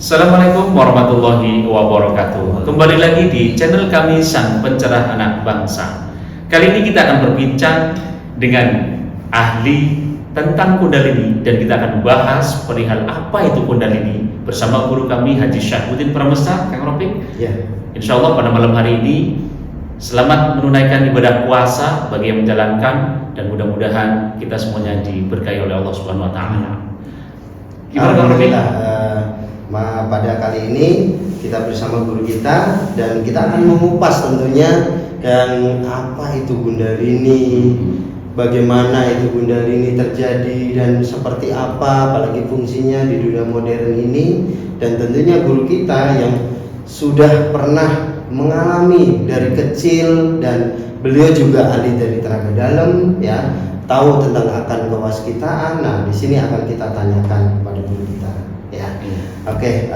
Assalamualaikum warahmatullahi wabarakatuh. Kembali lagi di channel kami Sang Pencerah Anak Bangsa. Kali ini kita akan berbincang dengan ahli tentang Kundalini dan kita akan bahas perihal apa itu Kundalini bersama guru kami Haji Syahbudin Pramesta, Kang Ropik. Ya. Insya Allah pada malam hari ini selamat menunaikan ibadah puasa bagi yang menjalankan dan mudah-mudahan kita semuanya diberkahi oleh Allah Subhanahu Wa Taala. Gimana Kang Ropik? Pada kali ini kita bersama guru kita dan kita akan mengupas tentunya dan apa itu Kundalini, bagaimana itu Kundalini terjadi dan seperti apa, apalagi fungsinya di dunia modern ini. Dan tentunya guru kita yang sudah pernah mengalami dari kecil dan beliau juga ahli dari tenaga dalam, ya, tahu tentang akan kewaskitaan. Nah, di sini akan kita tanyakan kepada guru kita, ya. Oke,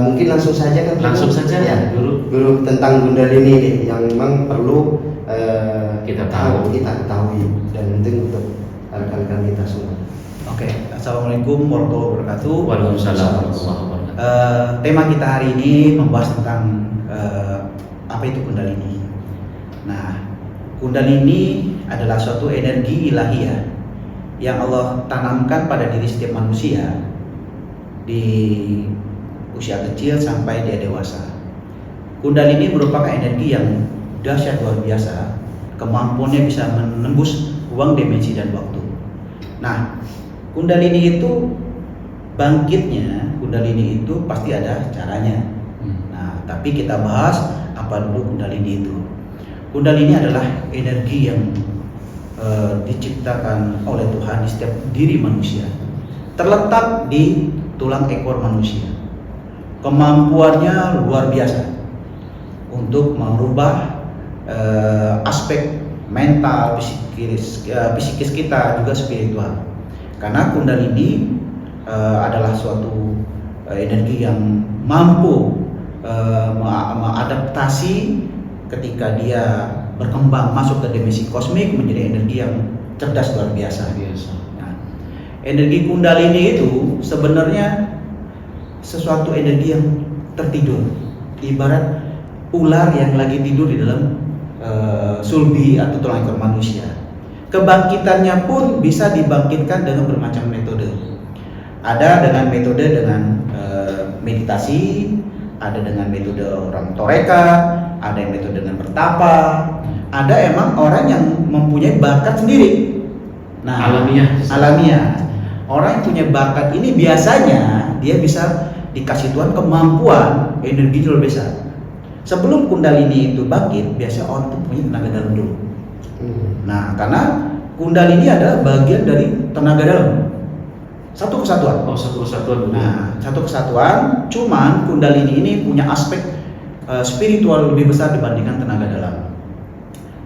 mungkin langsung saja kan? Langsung saja ya, guru tentang Kundalini nih, yang memang perlu kita ketahui dan penting untuk rekan-rekan kita semua. Oke, assalamualaikum warahmatullahi wabarakatuh. Waalaikumsalam warahmatullahi wabarakatuh. Tema kita hari ini membahas tentang apa itu Kundalini. Nah, Kundalini adalah suatu energi ilahiyah yang Allah tanamkan pada diri setiap manusia di usia kecil sampai dia dewasa. Kundalini merupakan energi yang dahsyat luar biasa, kemampuannya bisa menembus ruang dimensi dan waktu. Nah, Kundalini itu bangkitnya, Kundalini itu pasti ada caranya. Nah, tapi kita bahas apa dulu Kundalini itu. Kundalini adalah energi yang diciptakan oleh Tuhan di setiap diri manusia, terletak di tulang ekor manusia. Kemampuannya luar biasa untuk merubah aspek mental, psikis kita, juga spiritual. Karena Kundalini adalah suatu energi yang mampu mengadaptasi ketika dia berkembang masuk ke dimensi kosmik menjadi energi yang cerdas luar biasa. Energi Kundalini itu sebenarnya sesuatu energi yang tertidur, ibarat ular yang lagi tidur di dalam sulbi atau tulang ekor manusia. Kebangkitannya pun bisa dibangkitkan dengan bermacam metode. Ada dengan metode dengan meditasi, ada dengan metode orang toreka, ada yang metode dengan bertapa, ada emang orang yang mempunyai bakat sendiri. Nah, alamiah. Orang yang punya bakat ini biasanya dia bisa dikasih Tuhan kemampuan energi luar biasa. Sebelum Kundalini itu bangkit, biasanya orang itu punya tenaga dalam dulu. Nah, karena Kundalini adalah bagian dari tenaga dalam. Satu kesatuan. Satu kesatuan. Nah, satu kesatuan. Cuman Kundalini ini punya aspek spiritual lebih besar dibandingkan tenaga dalam.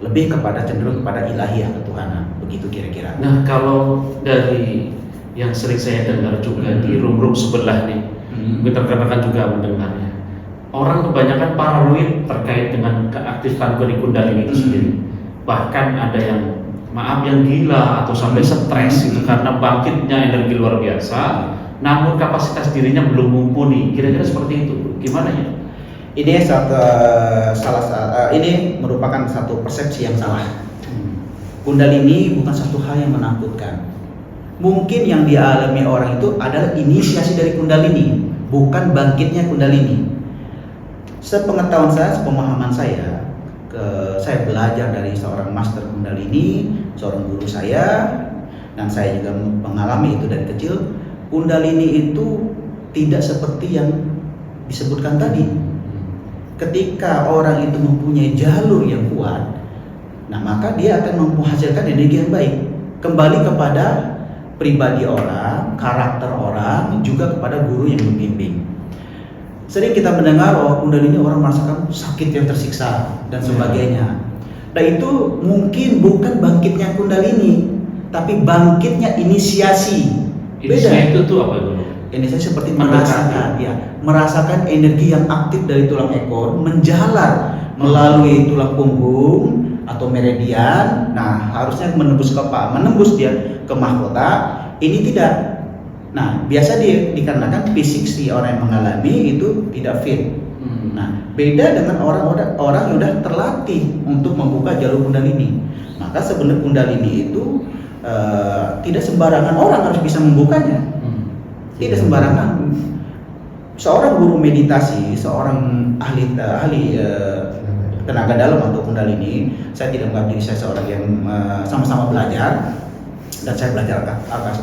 Lebih kepada cenderung kepada ilahiyah, ketuhanan. Begitu kira-kira. Nah, kalau dari yang sering saya dengar juga di room sebelah nih, kita rekan juga mendengarnya. Orang kebanyakan paranoid terkait dengan keaktifan Kundalini itu sendiri. Bahkan ada yang yang gila atau sampai stres itu karena bangkitnya energi luar biasa, namun kapasitas dirinya belum mumpuni. Kira-kira seperti itu. Gimana ya? Ini ini merupakan satu persepsi yang salah. Kundalini bukan satu hal yang menakutkan. Mungkin yang dialami orang itu adalah inisiasi dari Kundalini, bukan bangkitnya Kundalini. Sepengetahuan saya, sepemahaman saya, saya belajar dari seorang master Kundalini, seorang guru saya, dan saya juga mengalami itu dari kecil. Kundalini itu tidak seperti yang disebutkan tadi. Ketika orang itu mempunyai jalur yang kuat, nah maka dia akan menghasilkan energi yang baik. Kembali kepada pribadi orang, karakter orang, juga kepada guru yang membimbing. Sering kita mendengar Kundalini orang merasakan sakit yang tersiksa dan sebagainya. Nah itu mungkin bukan bangkitnya Kundalini, tapi bangkitnya inisiasi. Beda. Itu tuh apa dulu? Inisiasi seperti merasakan energi yang aktif dari tulang ekor menjalar melalui tulang punggung atau meridian. Nah harusnya menembus dia ke mahkota. Ini tidak. Nah, biasa dikarenakan fisik si orang yang mengalami itu tidak fit. Nah, beda dengan orang yang sudah terlatih untuk membuka jalur kundalini. Maka sebenarnya kundalini itu tidak sembarangan orang harus bisa membukanya. Tidak sembarangan. Seorang guru meditasi, seorang ahli tenaga dalam atau kundalini, saya tidak menganggap diri saya seorang yang sama-sama belajar, dan saya belajar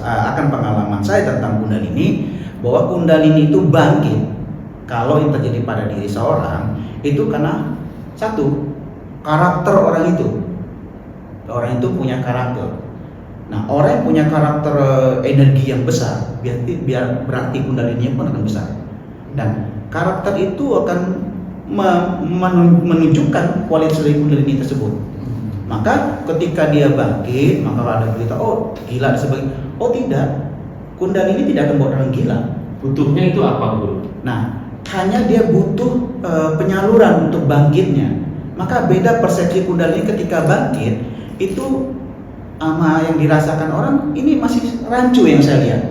akan pengalaman saya tentang kundalini, bahwa kundalini itu bangkit kalau yang terjadi pada diri seorang itu karena satu, karakter orang itu. Orang itu punya karakter. Nah, orang yang punya karakter energi yang besar, berarti kundalininya pun akan besar. Dan karakter itu akan menunjukkan kualitas dari kundalini tersebut. Maka ketika dia bangkit, maka ada berita, oh gila dan sebagainya. Oh tidak, kundalini tidak akan buat orang gila. Butuhnya itu apa, Guru? Nah, hanya dia butuh penyaluran untuk bangkitnya. Maka beda persepsi kundalini ketika bangkit itu sama yang dirasakan orang, ini masih rancu yang saya lihat.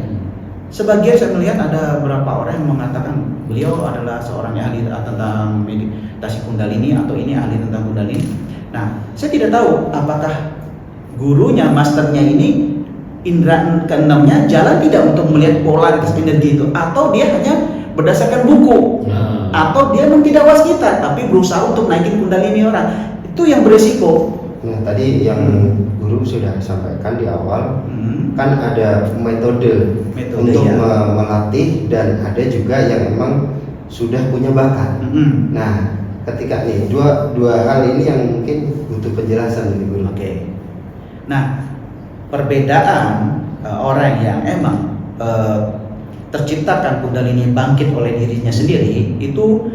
Sebagian saya melihat ada beberapa orang yang mengatakan beliau adalah seorang yang ahli tentang meditasi kundalini atau ini ahli tentang kundalini. Nah, saya tidak tahu apakah gurunya, masternya ini indera keenamnya jalan tidak untuk melihat polaritas energi itu, atau dia hanya berdasarkan buku, atau dia memang tidak waskita tapi berusaha untuk naikin kundalini orang. Itu yang beresiko. Nah, tadi yang guru sudah sampaikan di awal, kan ada metode untuk ya. Melatih, dan ada juga yang memang sudah punya bakat. Nah, ketika nih dua hal ini yang mungkin butuh penjelasan dari guru. Oke. Nah, perbedaan orang yang emang terciptakan kundalini bangkit oleh dirinya sendiri itu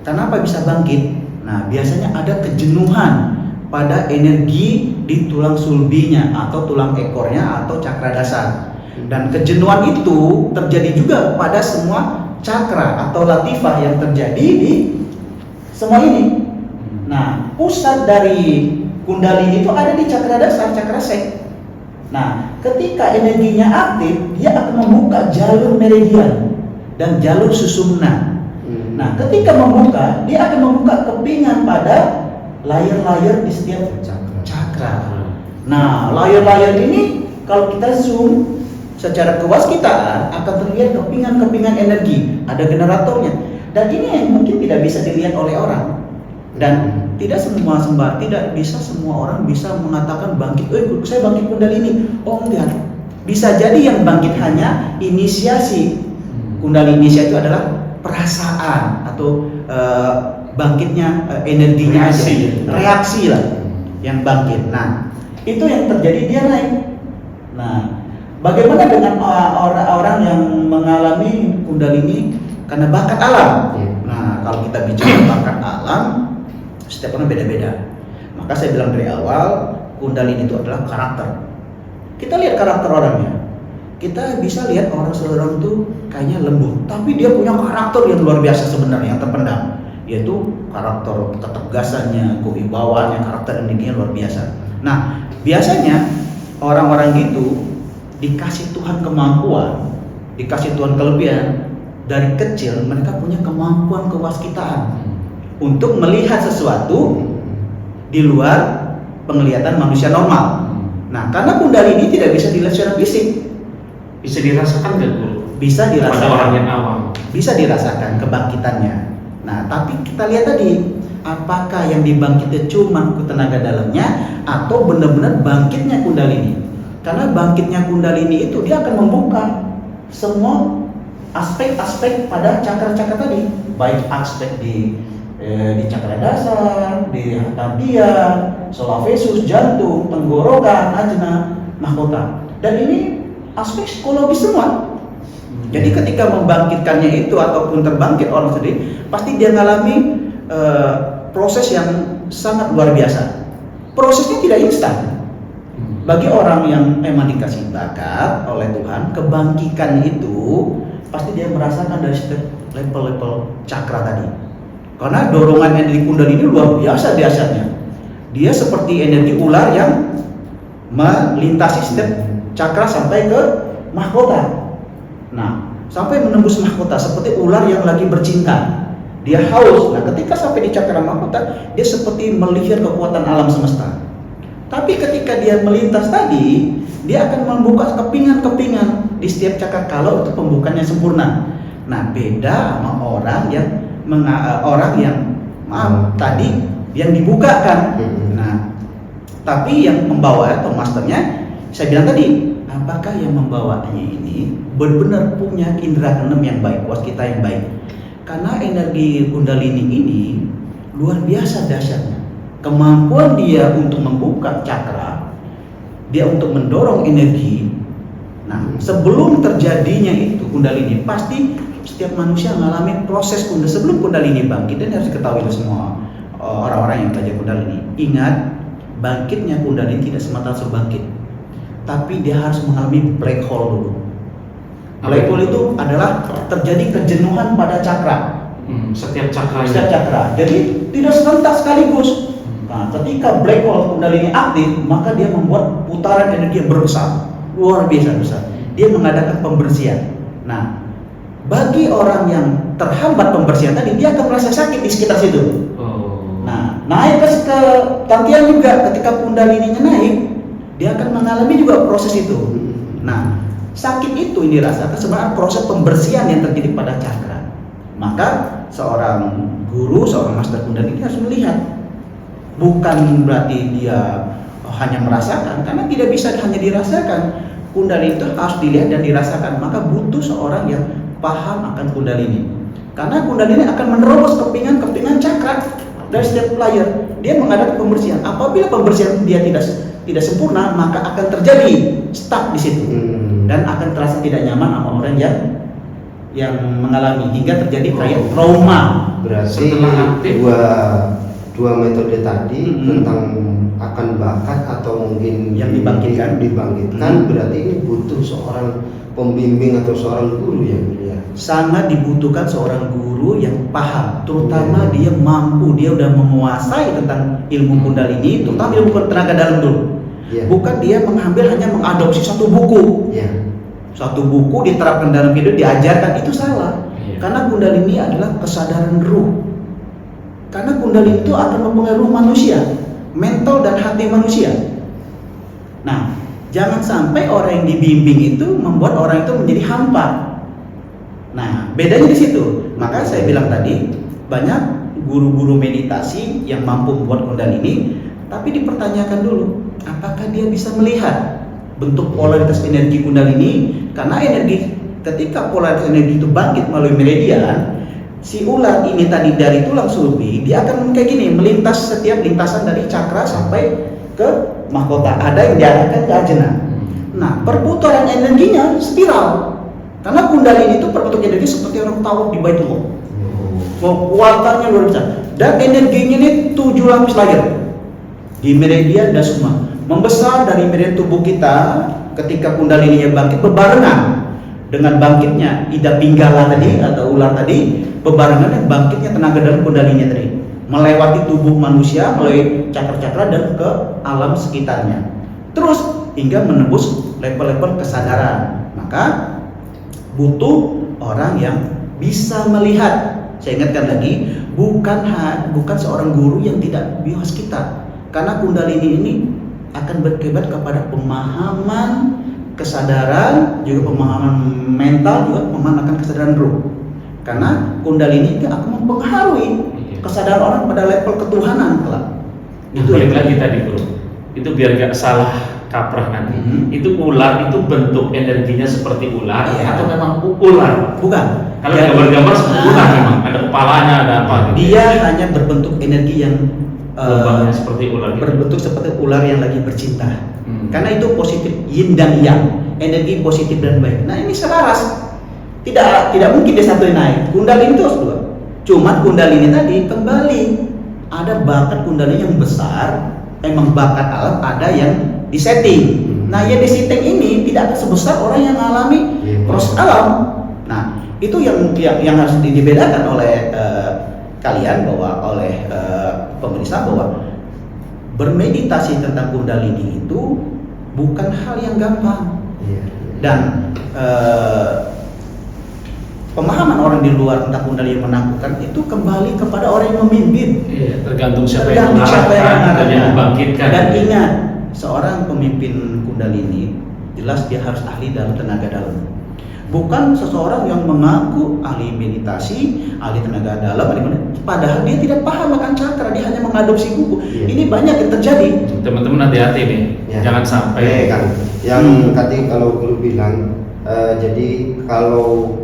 kenapa bisa bangkit? Nah, biasanya ada kejenuhan pada energi di tulang sulbinya atau tulang ekornya atau cakra dasar. Dan kejenuhan itu terjadi juga pada semua cakra atau latifah yang terjadi di semua ini. Nah, pusat dari kundalini itu ada di cakra dasar, cakra sek. Nah, ketika energinya aktif, dia akan membuka jalur meridian dan jalur susumna. Nah, ketika membuka, dia akan membuka kepingan pada layer-layer di setiap cakra. Nah, layer-layer ini kalau kita zoom secara kewaskitaan akan terlihat kepingan-kepingan energi, ada generatornya. Dan ini yang mungkin tidak bisa dilihat oleh orang. Dan tidak bisa semua orang bisa mengatakan bangkit, saya bangkit kundalini. Oh enggak. Bisa jadi yang bangkit hanya inisiasi. Kundalini inisiasi itu adalah perasaan atau bangkitnya energinya aja, reaksi lah yang bangkit. Nah, itu yang terjadi, dia naik. Nah, bagaimana dengan orang yang mengalami kundalini karena bakat alam? Nah, kalau kita bicara bakat alam, setiap orang beda-beda. Maka saya bilang dari awal, kundalini itu adalah karakter. Kita lihat karakter orangnya. Kita bisa lihat seorang itu kayaknya lembut, tapi dia punya karakter yang luar biasa sebenarnya, yang terpendam. Yaitu karakter ketegasannya, kewibawaannya, karakter energinya luar biasa. Nah, biasanya orang-orang gitu dikasih Tuhan kemampuan, dikasih Tuhan kelebihan. Dari kecil mereka punya kemampuan kewaskitaan untuk melihat sesuatu di luar penglihatan manusia normal. Nah, karena kundalini tidak bisa dilihat secara fisik. Bisa dirasakan nggak, Guru? Bisa dirasakan. Pada orang yang awam. Bisa dirasakan kebangkitannya. Nah, tapi kita lihat tadi, apakah yang dibangkitnya cuma tenaga dalamnya atau benar-benar bangkitnya kundalini? Karena bangkitnya kundalini itu dia akan membuka semua aspek-aspek pada cakra-cakra tadi, baik aspek di cakra dasar, di hatiya, solar plexus, jantung, tenggorokan, ajna, mahkota. Dan ini aspek psikologis semua. Jadi ketika membangkitkannya itu ataupun terbangkit orang sendiri, pasti dia mengalami proses yang sangat luar biasa. Prosesnya tidak instan. Bagi orang yang memang dikasih bakat oleh Tuhan, kebangkitan itu pasti dia merasakan dari setiap level-level cakra tadi. Karena dorongan energi kundalini luar biasa biasanya. Dia seperti energi ular yang melintasi setiap cakra sampai ke mahkota. Nah, sampai menembus mahkota seperti ular yang lagi bercinta. Dia haus. Nah, ketika sampai di cakra mahkota, dia seperti melihat kekuatan alam semesta. Tapi ketika dia melintas tadi, dia akan membuka kepingan-kepingan di setiap cakra kalau itu pembukaannya sempurna. Nah, beda sama orang yang tadi yang dibukakan. Nah, tapi yang membawa atau masternya, saya bilang tadi, apakah yang membawanya ini benar-benar punya indera keenam yang baik, waskita yang baik? Karena energi Kundalini ini luar biasa dahsyatnya. Kemampuan dia untuk membuka cakra, dia untuk mendorong energi. Nah, sebelum terjadinya itu Kundalini, pasti setiap manusia mengalami proses sebelum Kundalini bangkit. Dan harus diketahui oleh semua orang-orang yang belajar Kundalini. Ingat, bangkitnya Kundalini tidak semata bangkit, tapi dia harus mengalami black hole dulu. Black hole itu adalah terjadi kejenuhan pada cakra. Setiap cakra. Setiap cakra. Jadi tidak serentak sekaligus. Nah, ketika black hole Kundalini aktif, maka dia membuat putaran energi yang berbesar, luar biasa besar. Dia mengadakan pembersihan. Nah, bagi orang yang terhambat pembersihan tadi, dia akan merasa sakit di sekitar situ. Nah, naik ke tangkian juga, ketika Kundalininya naik, dia akan mengalami juga proses itu. Nah, sakit itu yang dirasakan sebenarnya proses pembersihan yang terjadi pada cakra. Maka seorang guru, seorang master Kundalini harus melihat. Bukan berarti dia hanya merasakan, karena tidak bisa hanya dirasakan. Kundalini itu harus dilihat dan dirasakan. Maka butuh seorang yang paham akan Kundalini. Karena Kundalini akan menerobos kepingan-kepingan cakra dari setiap player. Dia mengadakan pembersihan. Apabila pembersihan dia tidak sempurna, maka akan terjadi stuck di situ. Dan akan terasa tidak nyaman sama orang yang mengalami hingga terjadi kayak trauma. Berarti dua metode tadi tentang akan bakat atau mungkin yang dibangkitkan, berarti ini butuh seorang pembimbing atau seorang guru yang mulia. Sangat dibutuhkan seorang guru yang paham, terutama dia mampu, dia udah menguasai tentang ilmu Kundalini, terutama ilmu tenaga dalam dulu. Bukan dia hanya mengadopsi satu buku. Satu buku diterapkan dalam hidup, diajarkan, itu salah. Karena Kundalini adalah kesadaran ruh. Karena Kundalini itu akan mempengaruhi manusia, mental dan hati manusia. Nah, jangan sampai orang yang dibimbing itu membuat orang itu menjadi hampa. Nah, bedanya di situ. Maka saya bilang tadi, banyak guru-guru meditasi yang mampu membuat Kundalini, tapi dipertanyakan dulu, apakah dia bisa melihat bentuk polaritas energi Kundalini? Karena ketika polaritas energi itu bangkit melalui meridian, si ular ini tadi dari tulang sulbi, dia akan kayak gini, melintas setiap lintasan dari cakra sampai ke mahkota. Ada yang diarahkan ke ajna. Nah, perputaran energinya spiral. Karena Kundalini itu perbentuk energi seperti orang tawaf di Baitullah. Kekuatannya luar biasa. Dan energinya ini 7 lapis layer. Di meridian dan semua. Membesar dari meridian tubuh kita ketika Kundalininya bangkit berbarengan dengan bangkitnya Ida Pinggala tadi atau ular tadi, bebarengan dengan bangkitnya tenaga dalam Kundalini tadi, melewati tubuh manusia, melalui cakra-cakra dan ke alam sekitarnya, terus hingga menembus level-level kesadaran. Maka butuh orang yang bisa melihat. Saya ingatkan lagi, bukan seorang guru yang tidak bios kita, karena Kundalini ini akan berkibat kepada pemahaman kesadaran, juga pemahaman mental, juga pemahaman akan kesadaran ruh. Karena Kundalini itu akan mempengaruhi kesadaran orang pada level ketuhanan kelak. Itu balik lagi tadi bro, itu biar gak salah kaprah nanti. Itu ular itu bentuk energinya seperti ular atau memang ular? Bukan. Kalau gambar-gambar seperti ular memang ada kepalanya, ada apa? Gitu. Dia hanya berbentuk energi yang seperti ular. Gitu. Berbentuk seperti ular yang lagi bercinta. Karena itu positif, yin dan yang, energi positif dan baik. Nah, ini selaras. Tidak mungkin dia satu naik. Kundalini itu harus dua. Cuma Kundalini tadi kembali ada bakat Kundalini yang besar, emang bakat alam, ada yang disetting. Nah, yang disetting ini tidak akan sebesar orang yang mengalami proses alam. Nah, itu yang harus dibedakan oleh kalian, bahwa oleh pemirsa, bahwa bermeditasi tentang Kundalini itu bukan hal yang gampang. Dan pemahaman orang di luar tentang Kundalini yang menakutkan itu kembali kepada orang yang memimpin. Iya, tergantung siapa Tergantung siapa yang mengarahkan dan yang mengarahkan. membangkitkan. Dan ingat, seorang pemimpin Kundalini jelas dia harus ahli dalam tenaga dalam. Bukan seseorang yang mengaku ahli meditasi, ahli tenaga dalam, padahal dia tidak paham akan cakra, dia hanya mengadopsi buku. Iya. Ini banyak yang terjadi. Teman-teman hati-hati nih, Ya. jangan sampai Kan yang tadi kalau guru bilang, jadi kalau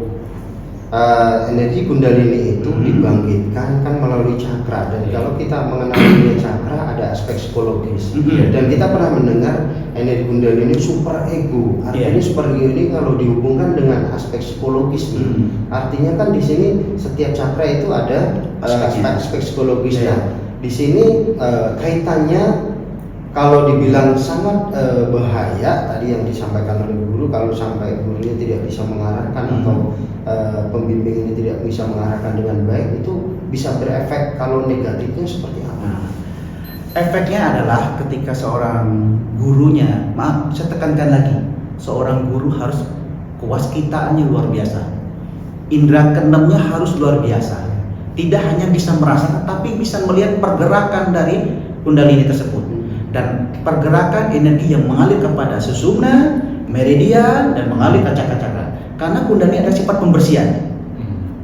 energi Kundalini itu dibangkitkan kan melalui cakra, dan kalau kita mengenal dunia cakra ada aspek psikologis. Dan kita pernah mendengar energi Kundalini super ego. Artinya super ego ini kalau dihubungkan dengan aspek psikologis nih, artinya kan di sini setiap cakra itu ada aspek psikologisnya. Di sini kaitannya kalau dibilang sangat bahaya tadi yang disampaikan oleh guru, kalau sampai gurunya tidak bisa mengarahkan atau pembimbing ini tidak bisa mengarahkan dengan baik, itu bisa berefek. Kalau negatifnya seperti apa? Nah, efeknya adalah ketika seorang gurunya, maaf saya tekankan lagi, seorang guru harus kewaskitaannya luar biasa, indera keenamnya harus luar biasa, tidak hanya bisa merasakan tapi bisa melihat pergerakan dari Kundalini tersebut, dan pergerakan energi yang mengalir kepada susumna, meridian, dan mengalir ke cakra-cakra. Karena Kundalini ada sifat pembersihan.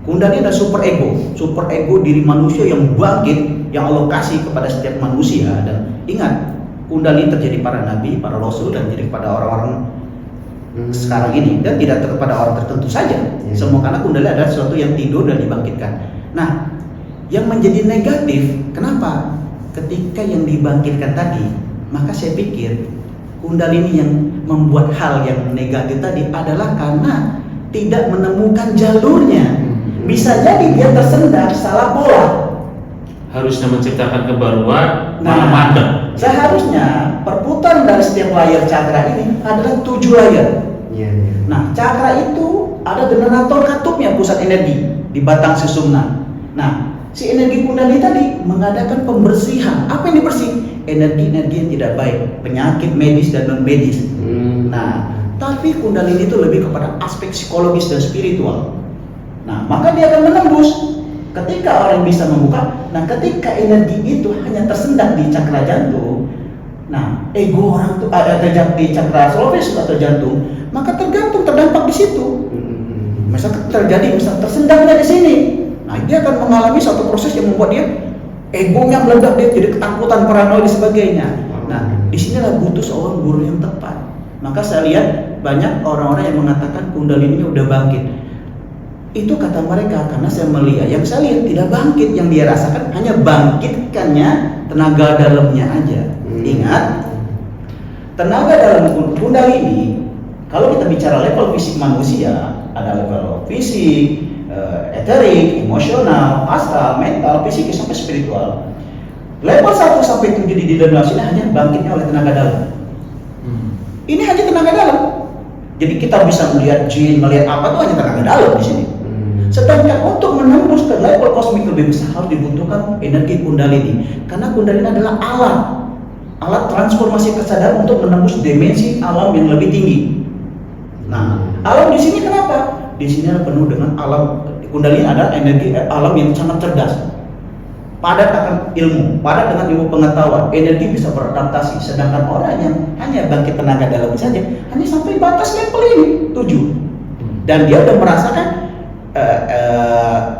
Kundalini ada super ego diri manusia yang bangkit, yang Allah kasih kepada setiap manusia. Dan ingat, Kundalini terjadi pada nabi, para rasul, dan terjadi pada orang-orang sekarang ini, dan tidak kepada orang tertentu saja. Semua karena Kundalini adalah sesuatu yang tidur dan dibangkitkan. Nah, yang menjadi negatif, kenapa? Ketika yang dibangkitkan tadi, maka saya pikir Kundalini yang membuat hal yang negatif tadi adalah karena tidak menemukan jalurnya. Bisa jadi dia tersendat salah pola. Harusnya menciptakan kebaruan, Nah, malah mandek. seharusnya perputaran dari setiap layer cakra ini adalah 7 layer. Nah, cakra itu ada generator katupnya, pusat energi di batang susumna. Nah, si energi Kundalini tadi mengadakan pembersihan. Apa yang dibersih? Energi-energi yang tidak baik, penyakit medis dan non medis. Nah, tapi Kundalini itu lebih kepada aspek psikologis dan spiritual. Nah, maka dia akan menembus. Ketika orang bisa membuka, nah ketika energi itu hanya tersendat di cakra jantung, nah ego orang itu ada di cakra solar plexus atau jantung, maka terdampak di situ. Misal terjadi, misal tersendatnya di sini, nah dia akan mengalami satu proses yang membuat dia egonya meledak, dia jadi ketakutan, paranoid dan sebagainya. Nah, disinilah butuh seorang guru yang tepat. Maka saya lihat banyak orang-orang yang mengatakan Kundalininya udah bangkit. Itu kata mereka, karena saya melihat, yang saya lihat tidak bangkit, yang dia rasakan hanya bangkitkannya tenaga dalamnya aja. Ingat, tenaga dalam Kundalini, kalau kita bicara level fisik manusia, ada level fisik, eterik, emosional, astral, mental, psikis sampai spiritual. Level 1 sampai 7 di dalam sini hanya bangkitnya oleh tenaga dalam. Ini hanya tenaga dalam. Jadi kita bisa melihat jin, melihat apa itu hanya tenaga dalam di sini. Sedangkan untuk menembus ke level kosmik lebih besar harus dibutuhkan energi Kundalini. Karena Kundalini adalah alat transformasi kesadaran untuk menembus dimensi alam yang lebih tinggi. Nah, alam di sini kenapa? Di sini adalah penuh dengan alam. Kundalini ada energi alam yang sangat cerdas, padat akan ilmu, padat dengan ilmu pengetahuan, energi bisa beradaptasi. Sedangkan orang yang hanya bangkit tenaga dalam saja hanya sampai batas level ini 7, dan dia udah merasakan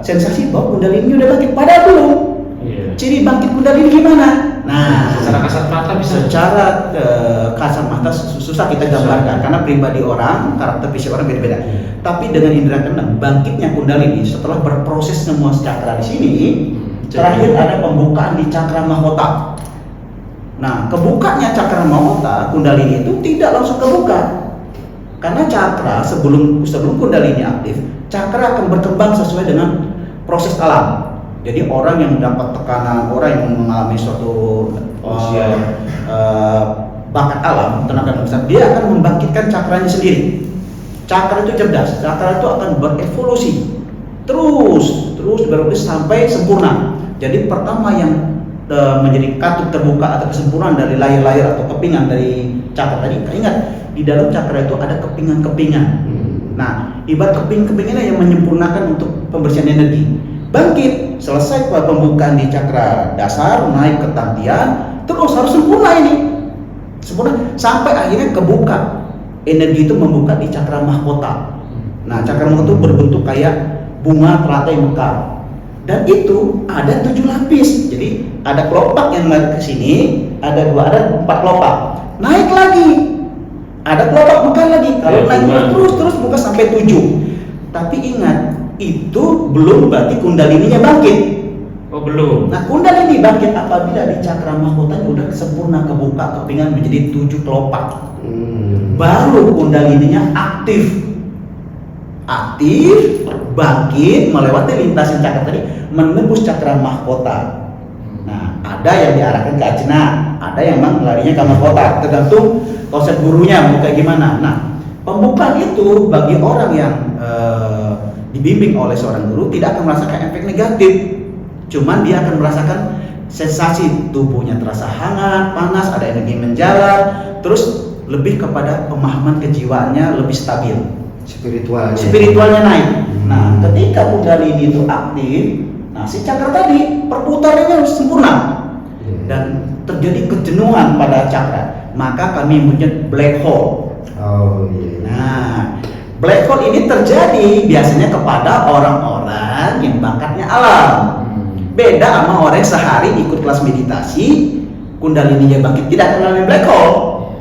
sensasi bahwa Kundalini udah bangkit, padahal belum. Ciri bangkit Kundalini gimana? Nah, secara kasat mata bisa. Secara kasat mata susah kita gambarkan karena pribadi orang, karakter fisik orang beda-beda. Tapi dengan indera keenam, bangkitnya Kundalini setelah berproses semua cakra di sini, terakhir ada pembukaan di cakra mahkota. Nah, kebukanya cakra mahkota Kundalini itu tidak langsung kebuka. Karena cakra sebelum Kundalini aktif, cakra akan berkembang sesuai dengan proses alam. Jadi orang yang mendapat tekanan, orang yang mengalami suatu bakat alam, tenaga besar, dia akan membangkitkan cakranya sendiri. Cakra itu cerdas, cakra itu akan berevolusi terus berevolusi sampai sempurna. Jadi pertama yang menjadi katup terbuka atau kesempurnaan dari layar-layar atau kepingan dari cakra tadi, ingat di dalam cakra itu ada kepingan-kepingan. Nah, ibarat keping-kepingnya yang menyempurnakan untuk pembersihan energi. Bangkit, selesai pembukaan di cakra dasar, naik ke tantian, terus harus sempurna ini. Sempurna sampai akhirnya kebuka. Energi itu membuka di cakra mahkota. Nah, cakra mahkota itu berbentuk kayak bunga teratai mekar. Dan itu ada 7 lapis. Jadi ada kelopak yang naik ke sini, ada 4 kelopak. Naik lagi. Ada kelopak mekar lagi. Kalau naik terus buka sampai 7. Tapi ingat, itu belum berarti kundalininya bangkit. Oh, belum. Nah, kundalini bangkit apabila di cakra mahkotanya udah sempurna kebuka kepingan menjadi 7 kelopak. Baru kundalininya aktif. Bangkit melewati lintasan cakra tadi, menembus cakra mahkota. Nah, ada yang diarahkan ke ajna, ada yang memang larinya ke mahkota, tergantung konsep gurunya mau kayak gimana. Nah, pembukaan itu bagi orang yang dibimbing oleh seorang guru tidak akan merasakan efek negatif, cuman dia akan merasakan sensasi tubuhnya terasa hangat, panas, ada energi menjalar, terus lebih kepada pemahaman kejiwaannya lebih stabil. Spiritualnya naik. Nah, ketika kundalini itu aktif, nah si cakra tadi perputarannya harus sempurna dan terjadi kejenuhan pada cakra, maka kami menyebut black hole. Nah, black hole ini terjadi biasanya kepada orang-orang yang bakatnya alam. Beda sama orang yang sehari ikut kelas meditasi, kundalininya bangkit, tidak akan mengalami black hole,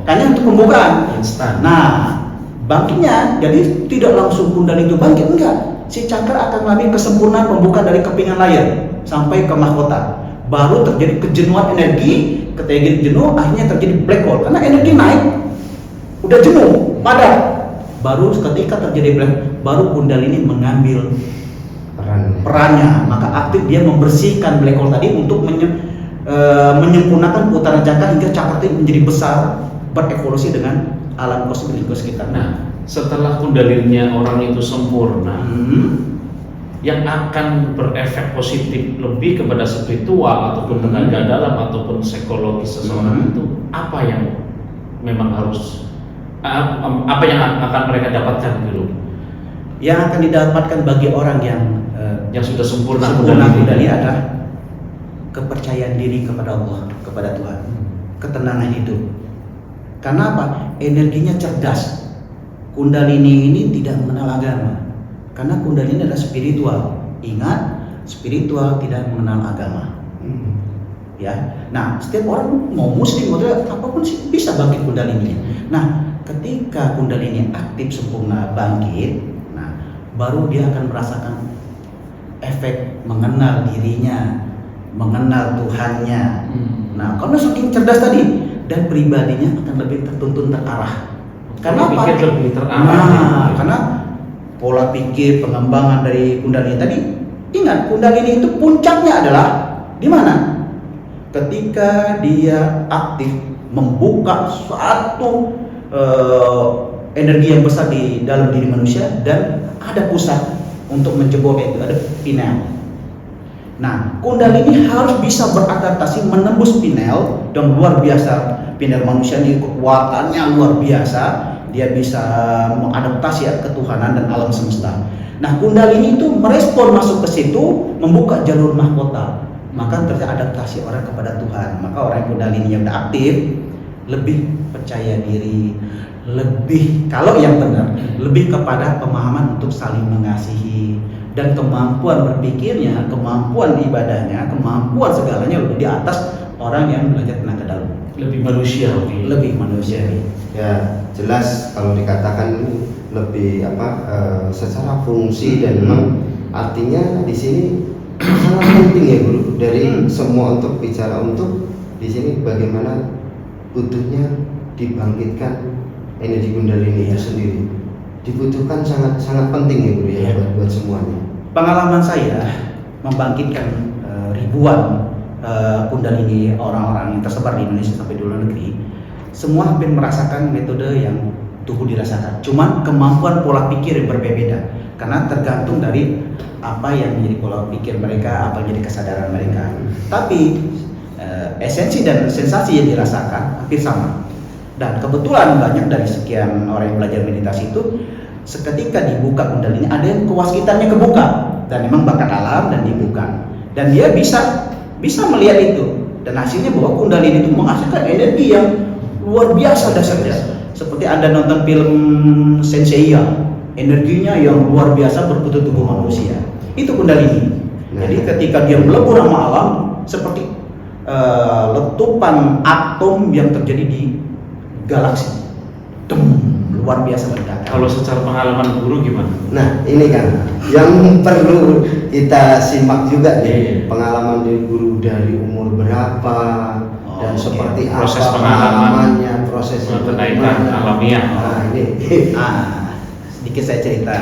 hanya untuk pembukaan instan. Nah, bangkitnya jadi tidak langsung kundalini itu bangkit, enggak. Si cakra akan mengalami kesempurnaan pembukaan dari kepingan layar sampai ke mahkota. Baru terjadi kejenuhan energi, ketika jenuh akhirnya terjadi black hole karena energi naik, udah jenuh, padat. Baru ketika terjadi black hole, baru kundalini mengambil perannya, maka aktif dia membersihkan black hole tadi untuk menyempurnakan putaran cakra hingga cakra itu menjadi besar, berevolusi dengan alam kosmik sekitar. Nah, setelah kundalininya orang itu sempurna, yang akan berefek positif lebih kepada spiritual ataupun tenaga dalam ataupun psikologis seseorang itu apa yang memang harus apa yang akan mereka dapatkan dulu? Yang akan didapatkan bagi orang yang sudah sempurna kundalini adalah kepercayaan diri kepada Allah, kepada Tuhan, ketenangan hidup. Karena apa? Energinya cerdas. Kundalini ini tidak mengenal agama. Karena kundalini adalah spiritual. Ingat, spiritual tidak mengenal agama. Ya. Nah, setiap orang mau muslim atau apapun sih bisa bangkit kundalininya. Nah, ketika kundalini aktif sempurna bangkit, nah, baru dia akan merasakan efek mengenal dirinya, mengenal Tuhannya. Nah, karena saking cerdas tadi dan pribadinya akan lebih tertuntun terarah. Karena apa? Karena pola pikir pengembangan dari kundalini tadi. Ingat, kundalini itu puncaknya adalah di mana? Ketika dia aktif membuka suatu energi yang besar di dalam diri manusia dan ada pusat untuk menjebol itu, ada pineal. Nah, kundalini harus bisa beradaptasi menembus pineal dan luar biasa. Pineal manusia ini kekuatannya luar biasa, dia bisa mengadaptasi ketuhanan dan alam semesta. Nah, kundalini itu merespon masuk ke situ, membuka jalur mahkota, maka teradaptasi orang kepada Tuhan. Maka orang yang kundalini yang udah aktif lebih percaya diri, lebih, kalau yang benar, lebih kepada pemahaman untuk saling mengasihi, dan kemampuan berpikirnya, kemampuan ibadahnya, kemampuan segalanya lebih di atas orang yang belajar tenaga dalam. Lebih manusiawi. Lebih manusiawi. Ya, jelas kalau dikatakan lebih secara fungsi dan memang artinya di sini sangat penting ya Guru, dari semua untuk bicara untuk di sini bagaimana butuhnya dibangkitkan energi kundalini itu sendiri. Dibutuhkan sangat penting ya Guru ya, buat semuanya. Pengalaman saya membangkitkan ribuan kundalini orang-orang yang tersebar di Indonesia sampai di luar negeri, semua hampir merasakan metode yang tubuh dirasakan. Cuman kemampuan pola pikir yang berbeda, karena tergantung dari apa yang menjadi pola pikir mereka, apa yang menjadi kesadaran mereka. Tapi esensi dan sensasi yang dirasakan hampir sama. Dan kebetulan banyak dari sekian orang yang belajar meditasi itu seketika dibuka kundalini, ada yang kewaskitannya kebuka dan memang bakat alam dan dibuka, dan dia bisa melihat itu, dan hasilnya bahwa kundalini itu menghasilkan energi yang luar biasa dasarnya. Seperti Anda nonton film Senseiya, energinya yang luar biasa berbentuk tubuh manusia, itu kundalini. Jadi ketika dia melebur sama alam, seperti letupan atom yang terjadi di galaksi, luar biasa mendadak. Kalau secara pengalaman guru gimana? Nah ini kan yang perlu kita simak juga nih, pengalaman dari guru dari umur berapa dan seperti proses apa pengalamannya, prosesnya kenaikan alamiah. Nah ini sedikit saya cerita.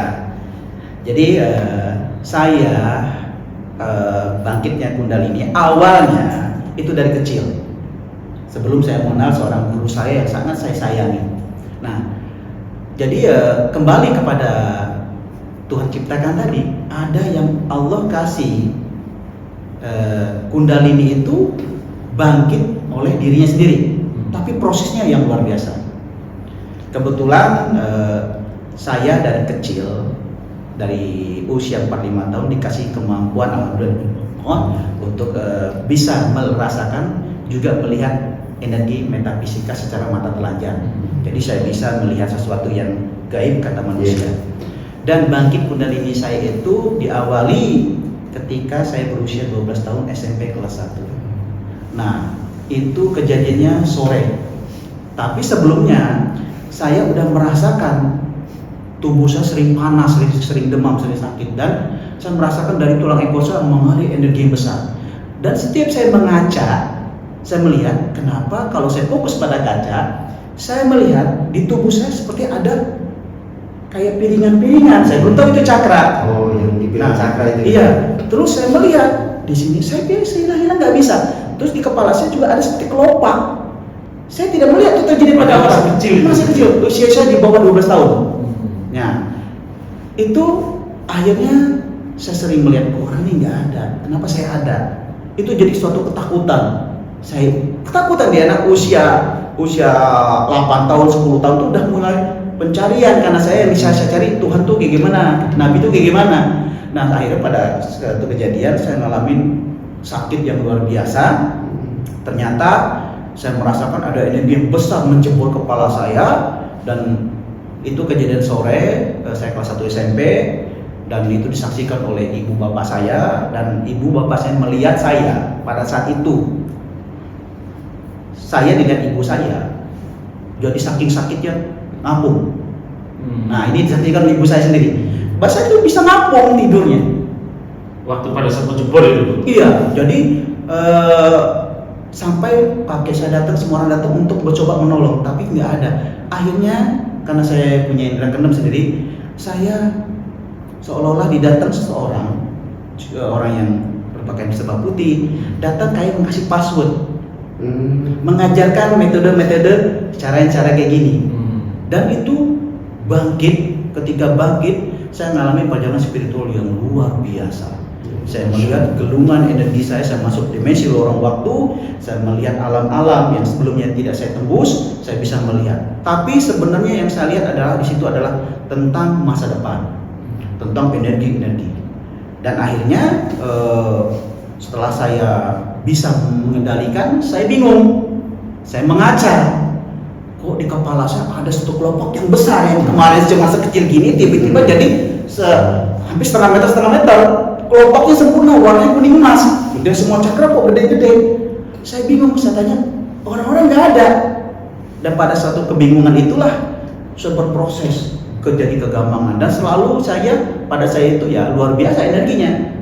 Jadi saya bangkitnya kundalini awalnya itu dari kecil, sebelum saya mengenal seorang guru saya yang sangat saya sayangi. Nah, jadi kembali kepada Tuhan ciptakan tadi, ada yang Allah kasih kundalini itu bangkit oleh dirinya sendiri, tapi prosesnya yang luar biasa. Kebetulan saya dari kecil, dari usia 45 tahun dikasih kemampuan alhamdulillah untuk bisa merasakan juga melihat energi metafisika secara mata telanjang. Jadi saya bisa melihat sesuatu yang gaib kata manusia. Dan bangkit kundalini saya itu diawali ketika saya berusia 12 tahun SMP kelas 1. Nah, itu kejadiannya sore. Tapi sebelumnya saya udah merasakan tubuh saya sering panas, sering demam, sering sakit, dan saya merasakan dari tulang ekor saya mengalir energi yang besar. Dan setiap saya mengaca, saya melihat kenapa kalau saya fokus pada kaca, saya melihat di tubuh saya seperti ada kayak piringan-piringan. Saya belum tahu itu cakra. Oh, yang dibilang cakra itu. Iya. Terus saya melihat di sini, saya hilang nggak bisa. Terus di kepala saya juga ada seperti kelopak. Saya tidak melihat itu terjadi pada orang masih kecil. Usia saya di bawah 12 tahun. Nah, itu akhirnya saya sering melihat orang ini nggak ada. Kenapa saya ada? Itu jadi suatu ketakutan. Saya ketakutan di anak usia 8 tahun, 10 tahun itu udah mulai pencarian, karena saya cari Tuhan tuh kayak gimana, Nabi tuh kayak gimana. Nah, akhirnya pada suatu kejadian saya ngalamin sakit yang luar biasa. Ternyata saya merasakan ada energi yang besar menjebol kepala saya, dan itu kejadian sore, saya kelas 1 SMP, dan itu disaksikan oleh ibu bapak saya, dan ibu bapak saya melihat saya pada saat itu. Saya dengan ibu saya, jadi saking sakitnya ngapung. Nah, ini disaksikan oleh ibu saya sendiri. Bahasa itu bisa ngapung tidurnya. Waktu pada saat menjebol itu? Iya, jadi sampai kakek saya datang, semua orang datang untuk mencoba menolong, tapi nggak ada. Akhirnya karena saya punya indera keenam sendiri, saya seolah-olah didatang seseorang, orang yang berpakaian serba putih, datang kayak mengasih password, mengajarkan metode-metode cara kayak gini. Dan itu bangkit. Ketika bangkit, saya mengalami perjalanan spiritual yang luar biasa. Saya melihat gelungan energi saya masuk dimensi lorong waktu. Saya melihat alam-alam yang sebelumnya tidak saya tembus, saya bisa melihat. Tapi sebenarnya yang saya lihat adalah di situ adalah tentang masa depan, tentang energi-energi. Dan akhirnya setelah saya bisa mengendalikan, saya bingung. Saya mengaca, kok di kepala saya ada satu kelopak yang besar yang kemarin cuma sekecil gini, tiba-tiba jadi hampir setengah meter. Kelopaknya sempurna, warnanya kuning emas, dan semua cakra kok gede-gede. Saya bingung, saya tanya, orang-orang nggak ada. Dan pada suatu kebingungan itulah saya berproses jadi kegampangan. Dan selalu pada saya itu ya luar biasa energinya.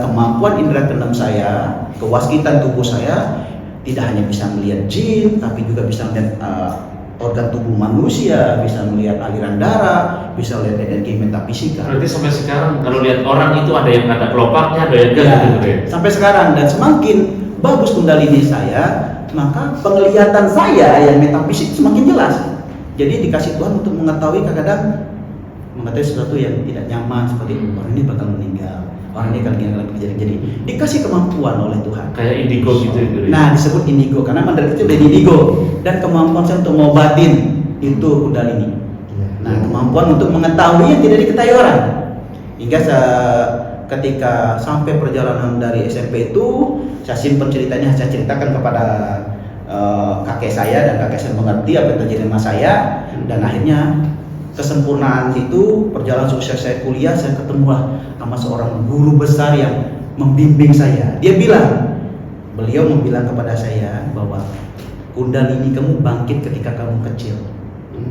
Kemampuan indera keenam saya, kewaskitan tubuh saya tidak hanya bisa melihat jin, tapi juga bisa melihat organ tubuh manusia, bisa melihat aliran darah, bisa melihat energi metafisika. Berarti sampai sekarang kalau lihat orang itu ada yang ada kelopaknya, ada yang enggak gitu ya? Sampai sekarang, dan semakin bagus kundalini saya, maka penglihatan saya yang metafisik semakin jelas. Jadi dikasih Tuhan untuk mengetahui kadang-kadang sesuatu yang tidak nyaman, seperti orang ini bakal meninggal, orang ini akan kejadian. Dikasih kemampuan oleh Tuhan. Kayak indigo gitu. Nah, disebut indigo karena dari kecil dari indigo, dan kemampuan saya untuk ngobatin itu kundalini. Nah, kemampuan kemampuan untuk mengetahui yang tidak diketahui orang. Hingga ketika sampai perjalanan dari SMP itu, saya simpan ceritanya, saya ceritakan kepada kakek saya, dan kakek saya mengerti apa yang terjadi sama saya. Dan akhirnya kesempurnaan itu, perjalanan sukses saya kuliah, saya ketemu sama seorang guru besar yang membimbing saya. Beliau membilang kepada saya bahwa Kundalini kamu bangkit ketika kamu kecil,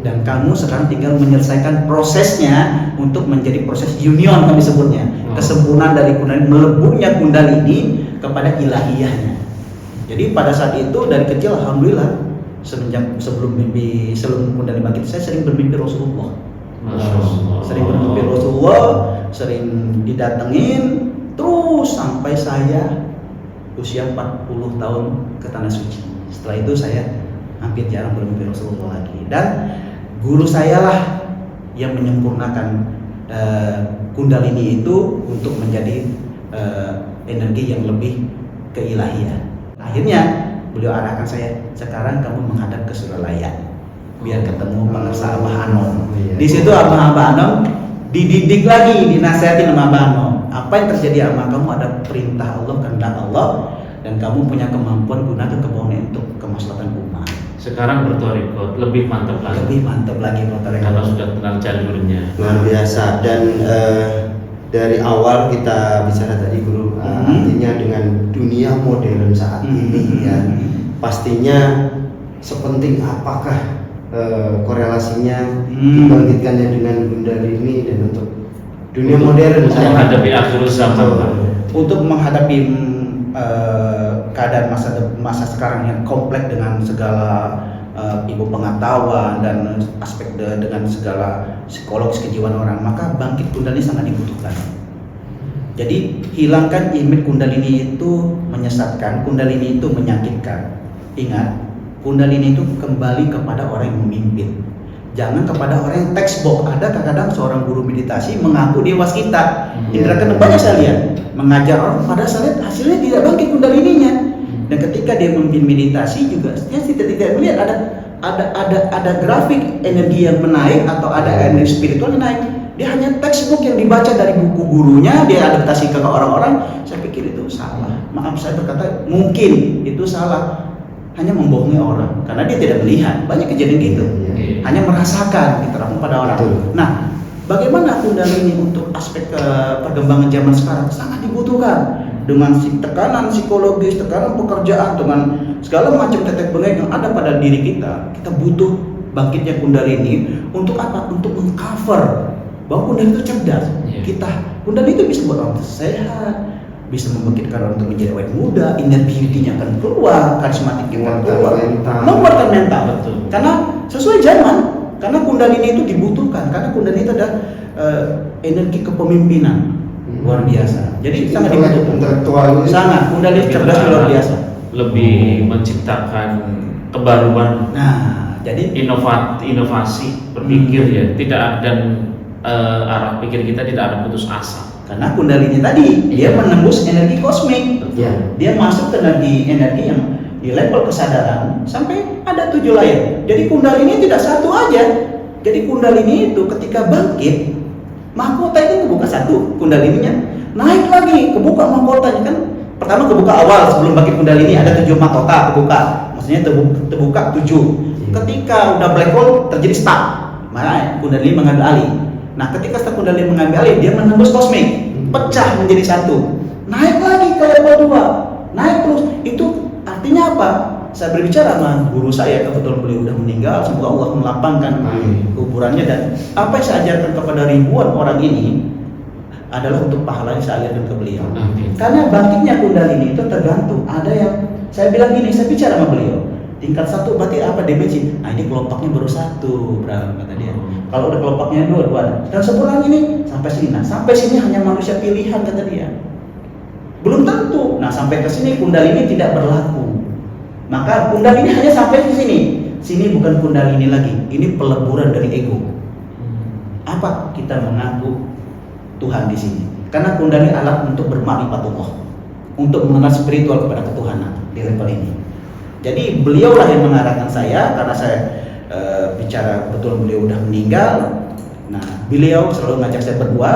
dan kamu sekarang tinggal menyelesaikan prosesnya untuk menjadi proses union, kami sebutnya, kesempurnaan dari Kundalini, meleburnya Kundalini kepada ilahiyahnya. Jadi pada saat itu dari kecil, alhamdulillah, sebelum Kundalini bangkit, saya sering bermimpi Rasulullah. Sering bermimpi Rasulullah, sering didatengin, terus sampai saya usia 40 tahun ke Tanah Suci. Setelah itu saya hampir jarang bermimpi Rasulullah lagi. Dan guru saya lah yang menyempurnakan Kundalini itu untuk menjadi energi yang lebih keilahian. Akhirnya beliau arahkan saya, sekarang kamu menghadap ke Suralaya, biar ketemu pengersa Abah Anom. Di situ Abah Anom dididik lagi, dinasihatin sama Abah Anom. Apa yang terjadi sama kamu ada perintah Allah, kehendak Allah, dan kamu punya kemampuan, gunakan kemampuan untuk kemaslahatan umat. Sekarang bertorikot lebih mantap lagi. Lebih mantap lagi bertorikot. Karena sudah kenal jalurnya. Luar biasa. Dan dari awal kita bicara tadi guru, artinya dengan dunia modern saat ini ya, pastinya sepenting apakah korelasinya dibangkitkannya dengan Kundalini dan untuk dunia modern untuk menghadapi akhir zaman. Untuk menghadapi keadaan masa sekarang yang kompleks dengan segala ilmu pengetahuan dan aspek dengan segala psikologis kejiwaan orang, maka bangkit Kundalini sangat dibutuhkan. Jadi hilangkan image Kundalini itu menyesatkan, Kundalini itu menyakitkan. Ingat, Kundalini itu kembali kepada orang yang memimpin, jangan kepada orang yang textbook. Ada kadang-kadang seorang guru meditasi mengaku dia waskita. Indra keenam banyak saya lihat mengajar orang, pada saya lihat hasilnya tidak bangkit Kundalininya. Dan ketika dia memimpin meditasi juga, dia tidak melihat ada grafik energi yang menaik atau ada energi spiritual yang naik. Dia hanya textbook yang dibaca dari buku gurunya, dia adaptasi ke orang-orang. Saya pikir itu salah. Maaf saya berkata, mungkin itu salah. Hanya membohongi orang karena dia tidak melihat. Banyak kejadian gitu. Hanya merasakan diterapkan pada orang. Nah, bagaimana Kundalini untuk aspek perkembangan zaman sekarang sangat dibutuhkan, dengan tekanan psikologis, tekanan pekerjaan, dengan segala macam tetek bengek yang ada pada diri kita. Kita butuh bangkitnya Kundalini untuk apa? Untuk mengcover bahwa Kundalini itu cerdas. Kundalini itu bisa buat orang sehat, bisa membangkitkan orang untuk menjadi awet muda, energi-nya akan keluar, karismatiknya akan keluar, menguatkan mental. Betul. Karena sesuai zaman, karena Kundalini itu dibutuhkan, karena Kundalini itu ada energi kepemimpinan luar biasa. Jadi sangat dibutuhkan. Intelektual Sangat Kundalini cerdas luar biasa. Lebih menciptakan kebaruan. Nah, jadi inovasi berpikir ya, tidak, dan arah pikir kita tidak ada putus asa. karena Kundalini tadi dia menembus energi kosmik. Dia masuk ke energi yang di level kesadaran sampai ada 7 layer. Jadi Kundalini tidak satu aja. Jadi Kundalini itu ketika bangkit, mahkota itu kebuka satu, Kundalininya naik lagi, kebuka mahkotanya kan. Pertama kebuka awal sebelum bangkit Kundalini ada 7 mahkota kebuka, maksudnya terbuka 7. Ketika udah black hole terjadi stuck, maka Kundalini mengambil alih. Nah ketika stuck Kundalini mengambil alih, dia menembus kosmik, pecah menjadi satu, naik lagi ke level 2, naik terus. Itu artinya apa? Saya berbicara sama guru saya, kebetulan beliau udah meninggal, semoga Allah melapangkan kuburannya, dan apa yang saya ajarkan kepada ribuan orang ini adalah untuk pahala yang saya alirkan ke beliau. Karena bangkitnya Kundalini itu tergantung. Ada yang saya bilang gini, saya bicara sama beliau, tingkat 1 berarti apa dimensi? Nah ini kelompoknya baru 1, berapa kata dia. Kalau udah kelompoknya 2, dan sebulan ini sampai sini. Nah sampai sini hanya manusia pilihan kata dia. Belum tentu. Nah sampai ke sini Kundalini tidak berlaku. Maka Kundalini hanya sampai di sini. Sini bukan Kundalini lagi. Ini peleburan dari ego. Apa? Kita mengaku Tuhan di sini. Karena Kundalini alat untuk bermakrifatullah, untuk mengenal spiritual kepada ketuhanan di level ini. Jadi beliaulah yang mengarahkan saya, karena saya bicara betul beliau udah meninggal. Nah, beliau selalu ngajak saya berdua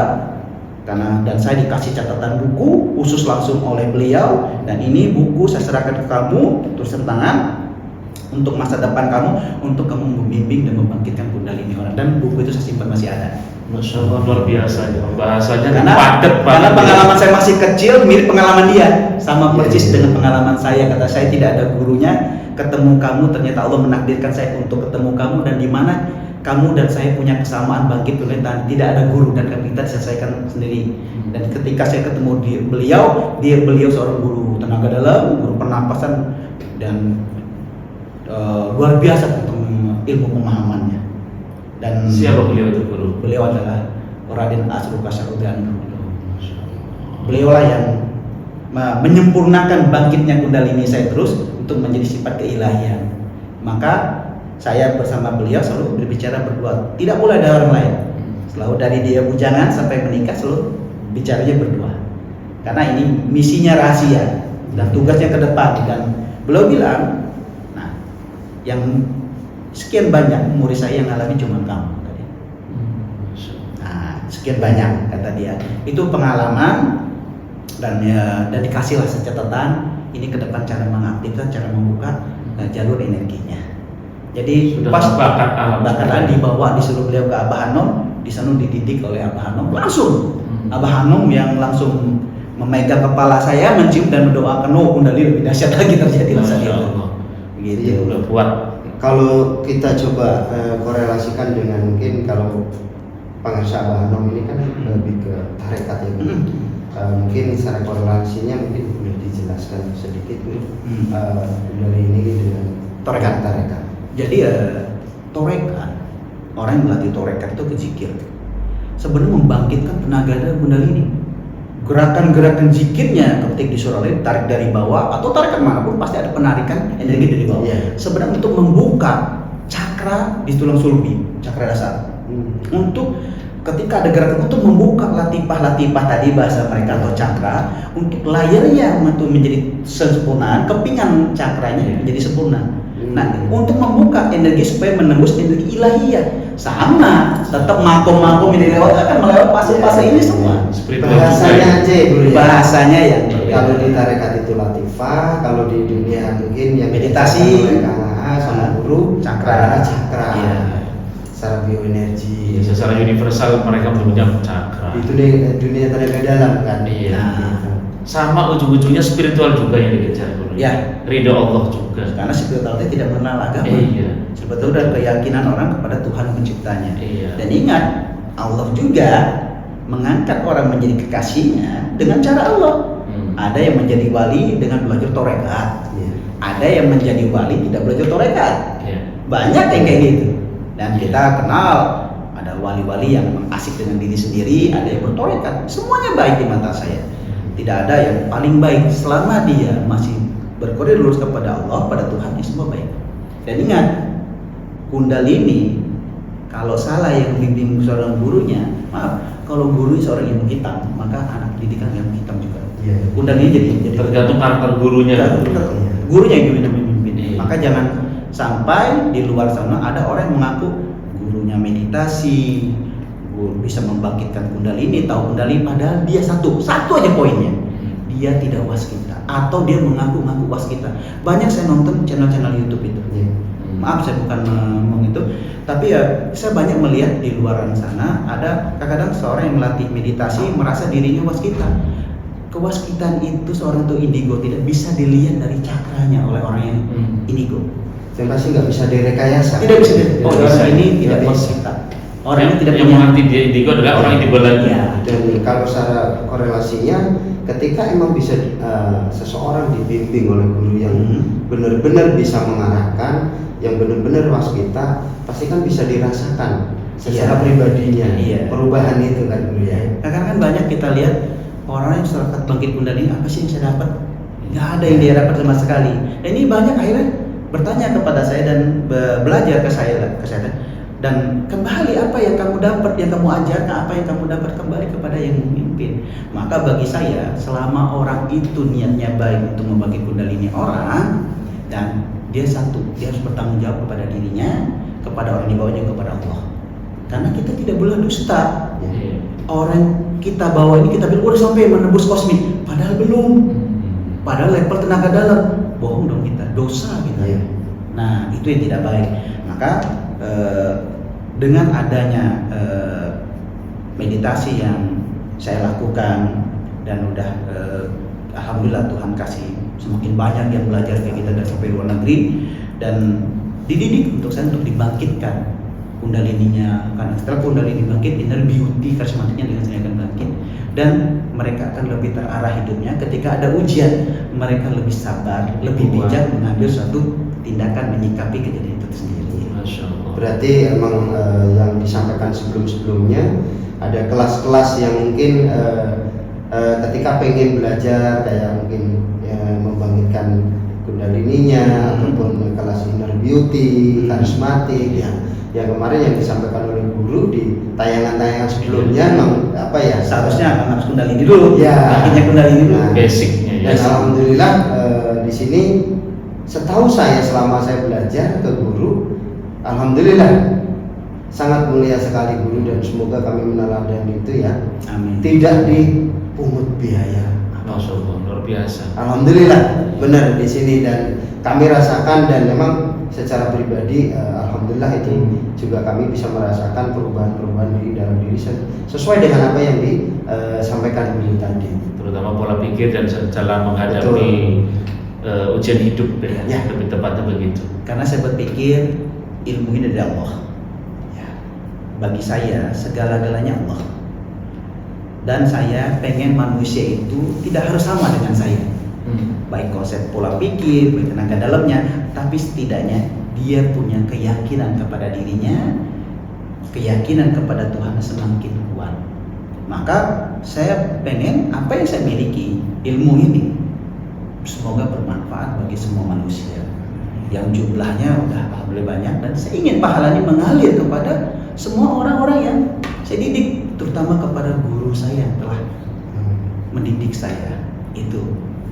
dan saya dikasih catatan buku khusus langsung oleh beliau, dan ini buku saya serahkan ke kamu tulisan tangan untuk masa depan kamu, untuk kamu membimbing dan membangkitkan kundalini orang. Dan buku itu saya simpan, masih ada. Masya Allah, luar biasa ya. Bahasanya Karena banget. pengalaman saya masih kecil mirip pengalaman dia, sama persis Iya. dengan pengalaman saya. Kata saya tidak ada gurunya, ketemu kamu, ternyata Allah menakdirkan saya untuk ketemu kamu, dan di mana kamu dan saya punya kesamaan bangkit dan tidak ada guru, dan kita diselesaikan sendiri. Dan ketika saya ketemu beliau seorang guru tenaga dalam, guru pernapasan, dan luar biasa tentang ilmu pemahamannya. Dan Siapa beliau itu guru? beliau adalah Raden Asruka Sarudan. Beliau lah yang menyempurnakan bangkitnya kundalini saya terus untuk menjadi sifat keilahian. Maka saya bersama beliau selalu berbicara berdua, tidak boleh ada orang lain. Selalu dari dia bujangan sampai menikah selalu bicaranya berdua. Karena ini misinya rahasia dan tugasnya ke depan. Dan beliau bilang, nah, yang sekian banyak murid saya yang alami cuma kamu. Nah, sekian banyak kata dia. Itu pengalaman, dan dikasihlah catatan ini ke depan cara mengaktifkan, cara membuka jalur energinya. Jadi Sudah pas bakalan dibawa, disuruh beliau ke Abah Hanom, di sana dididik oleh Abah Hanom langsung. Abah Hanom yang langsung memegang kepala saya, mencium dan mendoakan, oh kundalini lebih dahsyat lagi terjadi saat itu. Begitu. Iya. Udah kuat. Kalau kita coba korelasikan dengan mungkin kalau pengarsa Abah Hanom ini kan lebih ke tarekat ya. Mungkin secara korelasinya mungkin boleh dijelaskan sedikit dari ini dengan tarekat. Jadi torekat, orang yang melatih torekat itu berzikir, sebenarnya membangkitkan tenaga dalam kundalini. Gerakan-gerakan zikirnya ketika di surah lain tarik dari bawah, atau tarikan manapun pasti ada penarikan energi dari bawah. Sebenarnya untuk membuka cakra di tulang sulbi, cakra dasar. Untuk ketika ada gerakan untuk membuka latipah-latipah tadi bahasa mereka atau cakra, untuk layarnya untuk menjadi sempurna, kepingan cakranya menjadi sempurna. Nah, untuk membuka energi supaya menembus energi ilahiyah, sama tetap makom-makom yang dilewati akan melewati fase-fase ini semua. Bahasanya aja dulu ya. Bahasanya yang Kalau di tarekat itu latifah, kalau di dunia mungkin yang meditasi, oleh Kang Aa sama guru cakra. cakra. Iya. Secara bioenergi. Secara universal mereka menyebutnya cakra. Itu nih dunia tenaga dalam kan. Iya. Gitu. Sama ujung-ujungnya spiritual juga yang dikejar. Ya. Ridho Allah juga. Karena spiritualitas tidak mengenal agama. Iya. Sebetulnya keyakinan orang kepada Tuhan penciptanya. Iya. Dan ingat, Allah juga mengangkat orang menjadi kekasihnya dengan cara Allah. Ada yang menjadi wali dengan belajar torekat. Iya. Ada yang menjadi wali tidak belajar torekat. Iya. Banyak yang kayak gitu. Dan kita kenal ada wali-wali yang asik dengan diri sendiri, ada yang bertorekat. Semuanya baik di mata saya. Tidak ada yang paling baik selama dia masih berkoridor lurus kepada Allah, pada Tuhannya, semua baik. Dan ingat, kundalini kalau salah yang bimbing seorang gurunya, maaf, kalau guru seorang ilmu hitam, maka anak didikan ilmu hitam juga. Iya. Kundalini jadi Tergantung karakter gurunya. gurunya yang memimpin. Iya. Maka jangan sampai di luar sana ada orang yang mengaku gurunya meditasi, guru bisa membangkitkan kundalini, tahu kundalini, padahal dia satu aja poinnya, dia tidak waskita atau dia mengaku-ngaku waskita. Banyak saya nonton channel-channel YouTube itu. Maaf saya bukan ngomong itu, tapi ya saya banyak melihat di luar sana ada kadang-kadang seorang yang melatih meditasi merasa dirinya waskita. Kewaskitan itu seorang itu indigo tidak bisa dilihat dari cakranya oleh orang yang indigo. Yang pasti nggak bisa direkayasa. Tidak bisa. Oh, Tidak bisa. orang ini tidak Tidak bisa. waskita. Orang ini tidak yang punya. mengerti dia indigo adalah orang indigo lagi. Ya. Dan kalau secara korelasinya, ketika emang bisa seseorang dibimbing oleh guru yang benar-benar bisa mengarahkan, yang benar-benar waskita, pasti kan bisa dirasakan secara pribadinya. Iya. Perubahan itu kan dulu ya. Karena kan banyak kita lihat orang yang setelah bangkit kundalini, apa sih yang saya dapat? Nggak ada yang dia dapat sama sekali. Dan ini banyak akhirnya bertanya kepada saya dan belajar ke saya dan kembali apa yang kamu dapat, yang kamu ajarkan, apa yang kamu dapat, kembali kepada yang memimpin. Maka bagi saya, selama orang itu niatnya baik untuk membangkit kundalini orang, dan dia satu, dia harus bertanggung jawab kepada dirinya, kepada orang di bawahnya, kepada Allah. Karena kita tidak boleh dusta. Iya. Orang kita bawa ini kita bilang udah sampai menembus kosmik, padahal belum. Padahal level tenaga dalam, bohong dong kita, dosa kita. Iya. Nah itu yang tidak baik. Maka dengan adanya meditasi yang saya lakukan dan udah alhamdulillah Tuhan kasih semakin banyak yang belajar kayak kita dan sampai luar negeri dan dididik untuk saya untuk dibangkitkan kundalininya, karena setelah kundalini bangkit inner beauty karismatiknya dengan saya akan bangkit dan mereka akan lebih terarah hidupnya. Ketika ada ujian mereka lebih sabar, lebih bijak mengambil suatu tindakan menyikapi kejadian itu sendiri. Masya Allah. Berarti emang yang disampaikan sebelum-sebelumnya ada kelas-kelas yang mungkin ketika pengen belajar kayak mungkin membangkitkan kundalininya ataupun kelas inner beauty, karismatik yang kemarin yang disampaikan oleh guru di tayangan-tayangan sebelumnya apa ya Seharusnya harus kundalini dulu, ya, bangkitnya kundalini dulu. Nah, Basicnya ya. dan alhamdulillah di sini setahu saya selama saya belajar ke guru, alhamdulillah sangat mulia sekali guru dan semoga kami meneladani itu ya. Amin. Tidak dipungut biaya. Masya Allah, luar biasa. Alhamdulillah benar di sini dan kami rasakan dan memang secara pribadi alhamdulillah itu juga kami bisa merasakan perubahan-perubahan di dalam diri sesuai dengan apa yang disampaikan guru tadi. Terutama pola pikir dan cara menghadapi ujian hidup ya. Lebih tepatnya begitu. Karena saya berpikir ilmu ini dari Allah. Ya. Bagi saya segala-galanya Allah. Dan saya pengen manusia itu tidak harus sama dengan saya. Baik konsep pola pikir, baik tenaga dalamnya, tapi setidaknya dia punya keyakinan kepada dirinya, keyakinan kepada Tuhan semakin kuat. Maka saya pengen apa yang saya miliki, ilmu ini semoga bermanfaat bagi semua manusia. Yang jumlahnya udah alhamdulillah banyak dan saya ingin pahalanya mengalir kepada semua orang-orang yang saya didik, terutama kepada guru saya yang telah mendidik saya itu.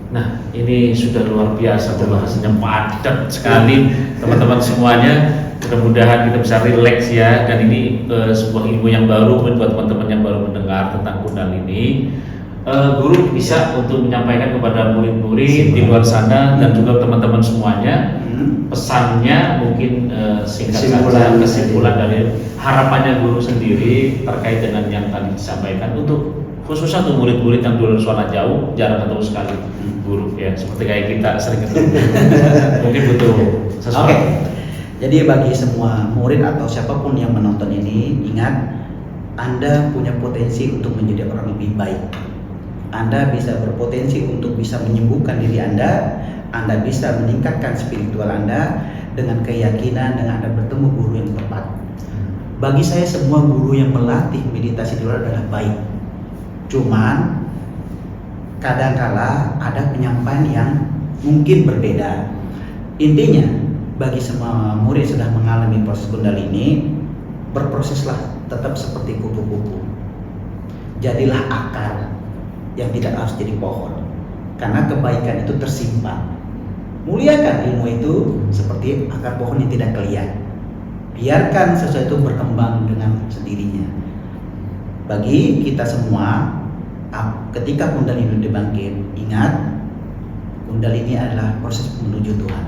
Nah, ini sudah luar biasa pembahasannya padat sekali teman-teman semuanya. Mudah-mudahan kita bisa rileks ya, dan ini sebuah ilmu yang baru buat teman-teman yang baru mendengar tentang Kundalini. Guru bisa untuk menyampaikan kepada murid-murid di luar sana dan juga teman-teman semuanya pesannya mungkin singkat saja, kesimpulan dari harapannya guru sendiri terkait dengan yang tadi disampaikan untuk khususnya untuk murid-murid yang di luar zona jauh, jarang ketemu sekali guru ya, seperti kayak kita sering ketemu. Mungkin butuh sesuatu. Oke. Jadi bagi semua murid atau siapapun yang menonton ini, ingat Anda punya potensi untuk menjadi orang lebih baik. Anda bisa berpotensi untuk bisa menyembuhkan diri Anda bisa meningkatkan spiritual Anda dengan keyakinan dengan Anda bertemu guru yang tepat. Bagi saya semua guru yang melatih meditasi di luar adalah baik. Cuman kadangkala ada penyampaian yang mungkin berbeda. Intinya bagi semua murid yang sudah mengalami proses Kundalini, berproseslah tetap seperti kupu-kupu. Jadilah akar yang tidak harus jadi pohon, karena kebaikan itu tersimpan. Muliakan ilmu itu seperti akar pohon yang tidak kelihatan. Biarkan sesuatu berkembang dengan sendirinya. Bagi kita semua, ketika Kundalini dibangkit, ingat Kundalini adalah proses menuju Tuhan.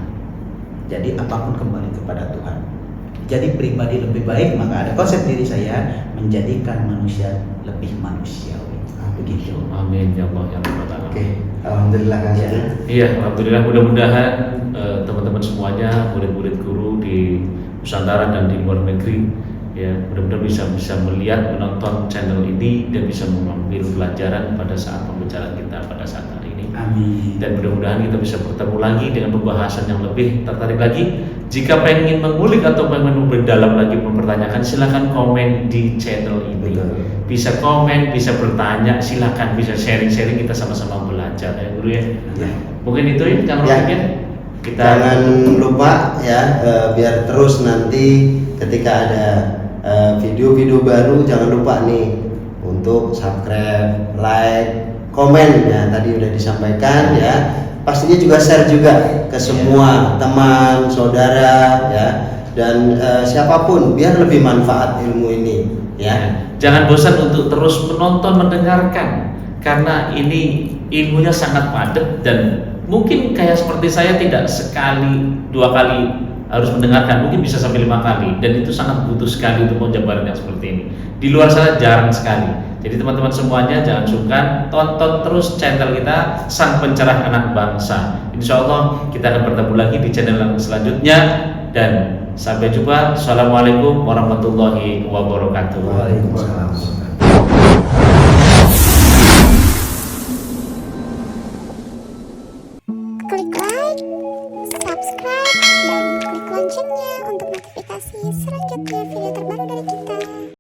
Jadi apapun kembali kepada Tuhan. Jadi pribadi lebih baik, maka ada konsep diri saya menjadikan manusia lebih manusiawi. Begitu. Amin ya Allah ya Rabbal Alamin. Oke, alhamdulillah kan. Iya, alhamdulillah, mudah-mudahan teman-teman semuanya, murid-murid guru di Nusantara dan di luar negeri ya, mudah-mudahan bisa melihat, menonton channel ini dan bisa mengambil pelajaran pada saat pembicaraan kita pada saat hari ini. Amin. Dan mudah-mudahan kita bisa bertemu lagi dengan pembahasan yang lebih tertarik lagi. Jika pengen mengulik atau pengen berdalam lagi mempertanyakan, silakan komen di channel ini. Bisa komen, bisa bertanya, silakan bisa sharing-sharing, kita sama-sama belajar ya guru ya. Mungkin itu ya Kang Rofiq. Kita jangan lupa ya, biar terus nanti ketika ada video-video baru jangan lupa nih untuk subscribe, like, komen ya, tadi udah disampaikan ya. Pastinya juga share juga ke semua teman, saudara ya. dan siapapun biar lebih manfaat ilmu ini ya. Jangan bosan untuk terus menonton, mendengarkan, karena ini ilmunya sangat padat dan mungkin kayak seperti saya tidak sekali, 2 kali harus mendengarkan, mungkin bisa sampai 5 kali, dan itu sangat butuh sekali untuk menjabarkan yang seperti ini. Di luar sana jarang sekali. Jadi teman-teman semuanya jangan sungkan, tonton terus channel kita Sang Pencerah Anak Bangsa. Insya Allah kita akan bertemu lagi di channel yang selanjutnya, dan sampai jumpa. Assalamualaikum warahmatullahi wabarakatuh. Waalaikumsalam.